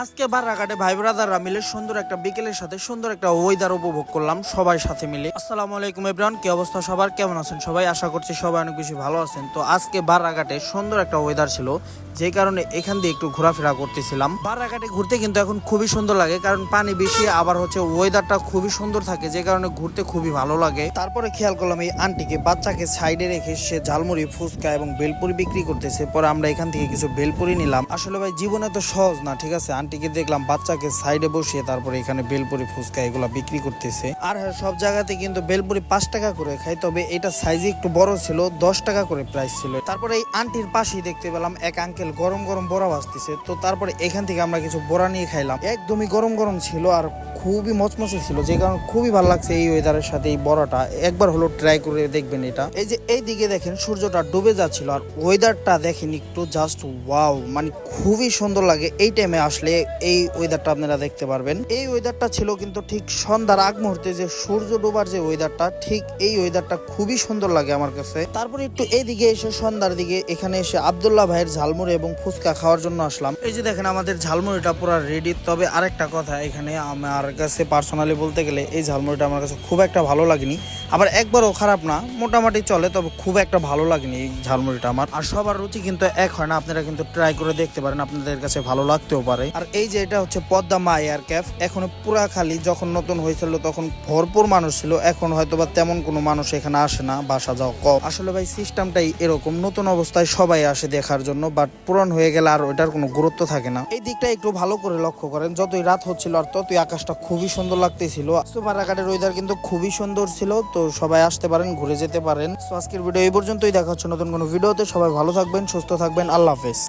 আজকে বারাঘাটে ভাই ব্রাদাররা মিলে সুন্দর একটা বিকেলের সাথে সুন্দর একটা ওয়েদার উপভোগ করলাম সবাই সাথে মিলে। আসসালামু আলাইকুম এভরিওয়ান, কি অবস্থা সবার, কেমন আছেন সবাই? আশা করছি সবাই অনেক বেশি ভালো আছেন। তো আজকে বারাঘাটে সুন্দর একটা ওয়েদার ছিল, যে কারণে এখান দিয়ে একটু ঘোরাফেরা করতেছিলাম। বারাঘাটে ঘুরতে কিন্তু এখন খুবই সুন্দর লাগে, কারণ পানি বেশি, আবার হচ্ছে ওয়েদারটা খুবই সুন্দর থাকে, যে কারণে ঘুরতে খুবই ভালো লাগে। তারপরে খেয়াল করলাম এই আন্টিকে বাচ্চাকে সাইডে রেখে সে ঝালমুড়ি, ফুচকা এবং বেলপুরি বিক্রি করতেছে। পরে আমরা এখান থেকে কিছু বেলপুরি নিলাম। আসলে ভাই জীবনে তো সহজ না, ঠিক আছে। আন্টিকে দেখলাম বাচ্চাকে সাইডে বসিয়ে তারপরে এখানে বেলপুরি, ফুচকা এগুলা বিক্রি করতেছে। আর হ্যাঁ, সব জায়গাতে কিন্তু বেলপুরি 5 টাকা করে খাই, তবে এটা সাইজে একটু বড় ছিল, 10 টাকা করে প্রাইস ছিল। তারপরে এই আন্টির পাশেই দেখতে পেলাম এক আঙ্কেল গরম গরম বড়া ভাজতেছে। তো তারপরে এখান থেকে আমরা কিছু বড়া নিয়ে খাইলাম, একদমই গরম গরম ছিল আর খুবই মচমচে ছিল, যে কারণে খুবই ভালো লাগছে এই ওয়েদারের সাথে এই বড়াটা। একবার হলো ট্রাই করে দেখবেন এটা। এই যে এই দিকে দেখেন সূর্যটা ডুবে যাচ্ছিল আর ওয়েদারটা দেখেন একটু, জাস্ট ওয়াও, মানে খুবই সুন্দর লাগে এই টাইমে আসলে। এই ওয়েদারটা আপনারা দেখতে পারবেন। এই ওয়েদারটা ছিল কিন্তু ঠিক সন্ধ্যার আগ মুহূর্তে, যে সূর্য ডোবার যে ওয়েদারটা, ঠিক এই ওয়েদারটা খুবই সুন্দর লাগে আমার কাছে। তারপরে একটু এইদিকে এসে সন্ধ্যার দিকে এখানে এসে আব্দুল্লাহ ভাইয়ের ঝালমুড়ি এবং ফুচকা খাওয়ার জন্য আসলাম। এই যে দেখেন আমাদের ঝালমুড়িটা পুরো রেডি। তবে আরেকটা কথা, এখানে আমার কাছে পার্সোনালি বলতে গেলে এই ঝালমুড়িটা আমার কাছে খুব একটা ভালো লাগেনি, আবার একবারও খারাপ না, মোটামুটি চলে, তবে খুব একটা ভালো লাগেনি এই ঝালমুড়িটা আমার। আর সবার রুচি কিন্তু এক হয় না, আপনারা কিন্তু ট্রাই করে দেখতে পারেন, আপনাদের কাছে ভালো লাগতেও পারে। আর এই যে এটা হচ্ছে পদ্মা মা এয়ার ক্যাফ, এখন পুরা খালি। যখন নতুন হয়েছিল তখন ভরপুর মানুষ ছিল, এখন হয়তো বা তেমন কোনো মানুষ এখানে আসে না, বাসা যাও কম। আসলে ভাই সিস্টেমটাই এরকম, নতুন অবস্থায় সবাই আসে দেখার জন্য, বাট পুরান হয়ে গেলে আর ওইটার কোনো গুরুত্ব থাকে না। এই দিকটা একটু ভালো করে লক্ষ্য করেন, যতই রাত হচ্ছিল আর ততই আকাশটা খুবই সুন্দর লাগতেছিল। বারাঘাটের ওয়েদার কিন্তু খুবই সুন্দর ছিল। তো সবাই আসতে পারেন, ঘুরে যেতে পারেন। তো আজকের ভিডিও এই পর্যন্তই, দেখা হচ্ছে নতুন কোনো ভিডিওতে। সবাই ভালো থাকবেন, সুস্থ থাকবেন, আল্লাহ হাফেজ।